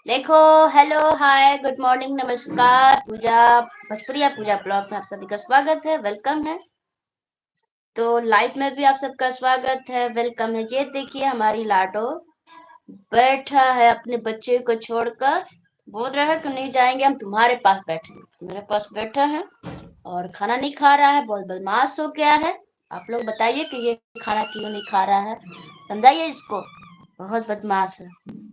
देखो। हेलो, हाय, good morning, नमस्कार। पूजा भोजपुरिया पूजा blog में आप सभी का स्वागत है, वेलकम है। तो लाइव में भी आप सबका स्वागत है, वेलकम है। ये देखिए हमारी लाडो बैठा है अपने बच्चे को छोड़कर, बोल रहा है कि नहीं जाएंगे, हम तुम्हारे पास बैठे मेरे पास बैठा है और खाना नहीं खा रहा है, बहुत बदमाश हो गया है। आप लोग बताइए कि ये खाना क्यों नहीं खा रहा है, समझाइए इसको, बहुत बदमाश है।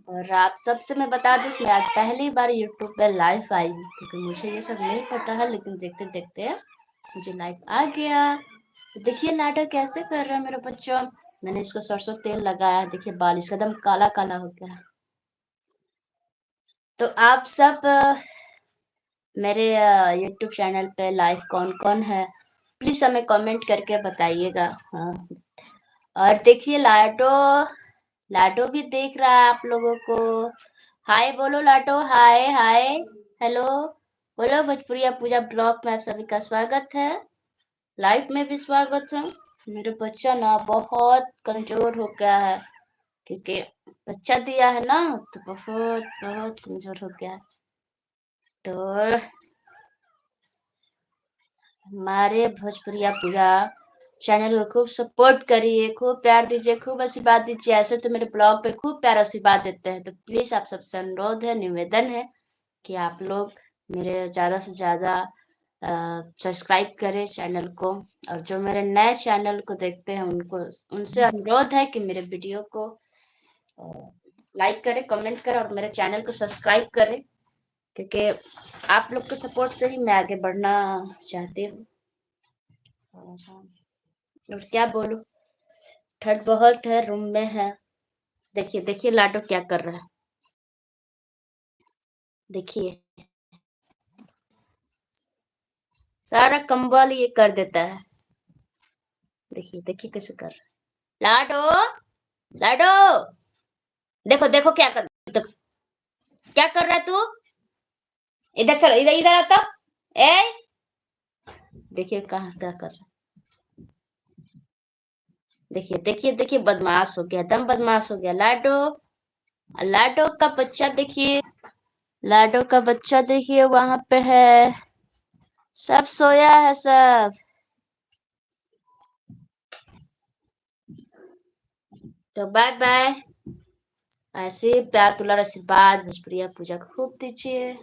और आप सबसे मैं बता दूं कि मैं आज पहली बार यूट्यूब पे लाइव आई हूँ, क्योंकि मुझे ये सब नहीं पता है, लेकिन देखते देखते मुझे लाइव आ गया। तो देखिए लाडो कैसे कर रहा है मेरा बच्चा। मैंने इसको सरसों तेल लगाया, देखिए बाल इसका एकदम काला काला हो गया है। तो आप सब मेरे यूट्यूब चैनल पे लाइव कौन कौन है, प्लीज हमें कमेंट करके बताइएगा। हाँ, और देखिए लाडो लाडो भी देख रहा है आप लोगों को। हाय बोलो लाडो, हाय हाय, हेलो बोलो। भोजपुरिया पूजा ब्लॉग में आप सभी का स्वागत है, लाइव में भी स्वागत है। मेरा बच्चा ना बहुत कमजोर हो गया है, क्योंकि बच्चा दिया है ना, तो बहुत बहुत कमजोर हो गया है। तो हमारे भोजपुरिया पूजा चैनल को खूब सपोर्ट करिए, खूब प्यार दीजिए, खूब आशीर्वाद दीजिए। ऐसे तो मेरे ब्लॉग पे खूब प्यार आशीर्वाद देते हैं, तो प्लीज आप सबसे अनुरोध है, निवेदन है कि आप लोग मेरे ज्यादा से ज्यादा सब्सक्राइब करें चैनल को। और जो मेरे नए चैनल को देखते हैं उनको, उनसे अनुरोध है कि मेरे वीडियो को लाइक करें, कमेंट करें और मेरे चैनल को सब्सक्राइब करें, क्योंकि आप लोग के सपोर्ट से ही मैं आगे बढ़ना चाहती हूँ। और क्या बोलूं, ठंड बहुत है, रूम में है। देखिए देखिए लाडो क्या कर रहा है, देखिए सारा कंबल ये कर देता है। देखिए देखिए कैसे कर रहा है लाडो। लाडो देखो देखो क्या कर, देखो क्या कर रहा है तू। इधर चलो, इधर इधर आता। ए देखिए कहाँ क्या कर रहा है। देखिए देखिए देखिए, बदमाश हो गया, एकदम बदमाश हो गया लाडो। लाडो का बच्चा देखिए, लाडो का बच्चा देखिए वहां पे है, सब सोया है सब। तो बाय बाय। ऐसे प्यार दुलार आशीर्वाद भोजपुरिया पूजा को खूब दीजिए।